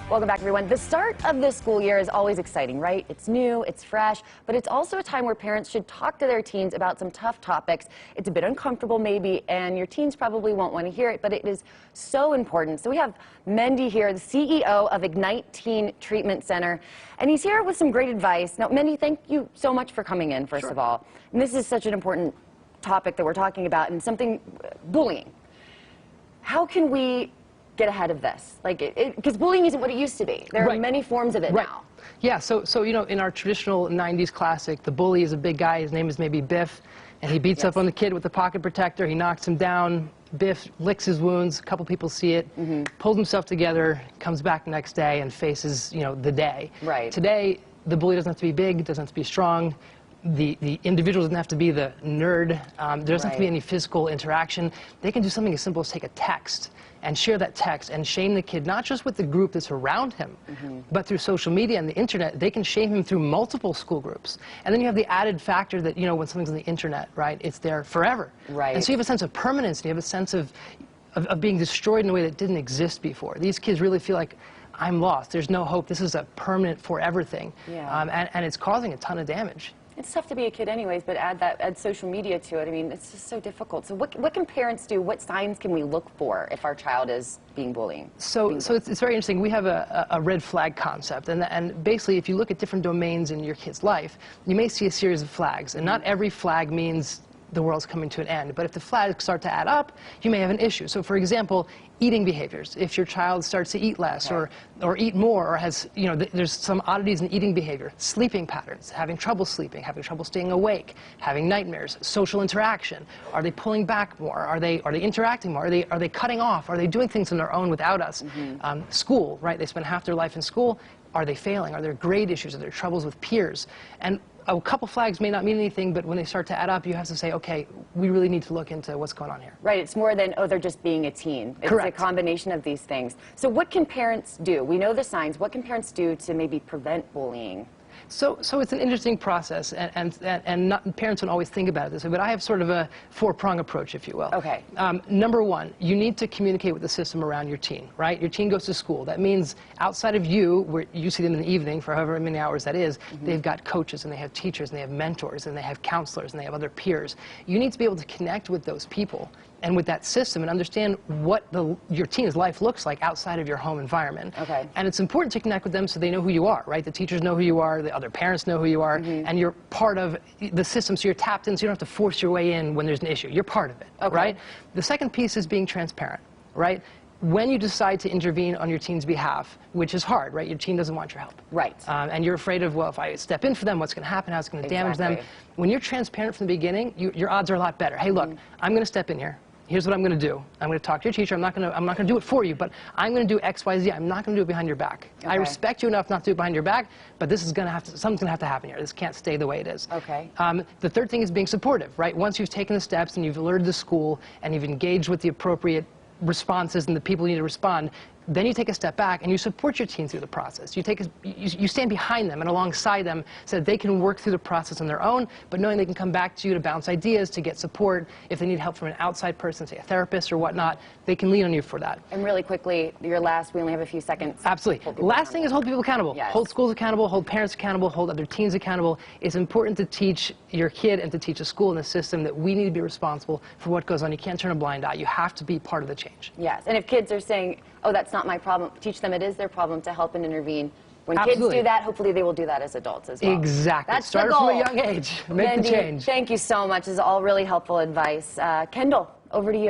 Welcome back, everyone. The start of the school year is always exciting, right? It's new, it's fresh, but it's also a time where parents should talk to their teens about some tough topics. It's a bit uncomfortable, maybe, and your teens probably won't want to hear it, but it is so important. So we have Mendy here, the CEO of Ignite Teen Treatment Center, and he's here with some great advice. Now, Mendy, thank you so much for coming in, first of all. And this is such an important topic that we're talking about, and something, bullying. How can we get ahead of this? Like, because bullying isn't what it used to be. There are many forms of it now. Yeah, so you know, in our traditional 90s classic, the bully is a big guy. His name is maybe Biff, and he beats up on the kid with the pocket protector. He knocks him down. Biff licks his wounds. A couple people see it, pulls himself together, comes back the next day, and faces, you know, the day. Today, the bully doesn't have to be big, doesn't have to be strong. The individual doesn't have to be the nerd. There doesn't have to be any physical interaction. They can do something as simple as take a text and share that text and shame the kid, not just with the group that's around him, but through social media and the internet. They can shame him through multiple school groups. And then you have the added factor that, you know, when something's on the internet, right, it's there forever. And so you have a sense of permanence, and you have a sense of being destroyed in a way that didn't exist before. These kids really feel like, I'm lost, there's no hope, this is a permanent forever thing. And it's causing a ton of damage. It's tough to be a kid anyways, but add social media to it. I mean, it's just so difficult. So what can parents do? What signs can we look for if our child is being bullied? So it's very interesting. We have a red flag concept. And basically, if you look at different domains in your kid's life, you may see a series of flags. And not every flag means the world's coming to an end. But if the flags start to add up, you may have an issue. So for example, eating behaviors. If your child starts to eat less or eat more, or has, you know, there's some oddities in eating behavior. Sleeping patterns, having trouble sleeping, having trouble staying awake, having nightmares, social interaction. Are they pulling back more? Are they interacting more? Are they cutting off? Are they doing things on their own without us? School, right? They spend half their life in school. Are they failing? Are there grade issues? Are there troubles with peers? And a couple flags may not mean anything, but when they start to add up, you have to say, okay, we really need to look into what's going on here. Right, it's more than, oh, they're just being a teen. It's a combination of these things. So what can parents do? We know the signs. What can parents do to maybe prevent bullying? So it's an interesting process, and parents don't always think about it this way, but I have sort of a four-prong approach, if you will. Number one, you need to communicate with the system around your teen, right? Your teen goes to school. That means outside of you, where you see them in the evening for however many hours that is, they've got coaches, and they have teachers, and they have mentors, and they have counselors, and they have other peers. You need to be able to connect with those people and with that system and understand what your teen's life looks like outside of your home environment. And it's important to connect with them so they know who you are, right? The teachers know who you are, the other parents know who you are, and you're part of the system, so you're tapped in, so you don't have to force your way in when there's an issue. You're part of it, right? The second piece is being transparent, right? When you decide to intervene on your teen's behalf, which is hard, right? Your teen doesn't want your help. And you're afraid of, well, if I step in for them, what's going to happen? How's it going to damage them? When you're transparent from the beginning, your odds are a lot better. Hey, look, I'm going to step in here. Here's what I'm going to do. I'm going to talk to your teacher. I'm not going to do it for you, but I'm going to do X, Y, Z. I'm not going to do it behind your back. I respect you enough not to do it behind your back, but this is going to have to, something's going to have to happen here. This can't stay the way it is. The third thing is being supportive, right? Once you've taken the steps and you've alerted the school and you've engaged with the appropriate responses and the people who need to respond, then you take a step back and you support your teen through the process. You stand behind them and alongside them so that they can work through the process on their own, but knowing they can come back to you to bounce ideas, to get support. If they need help from an outside person, say a therapist or whatnot, they can lean on you for that. And really quickly, your last, we only have a few seconds. Absolutely. Last thing is hold people accountable. Hold schools accountable, hold parents accountable, hold other teens accountable. It's important to teach your kid and to teach a school and a system that we need to be responsible for what goes on. You can't turn a blind eye. You have to be part of the change. And if kids are saying, oh, that's not my problem, teach them it is their problem to help and intervene. When kids do that, hopefully they will do that as adults as well. That's Start from a young age. Make the change. Thank you so much. This is all really helpful advice. Kendall, over to you.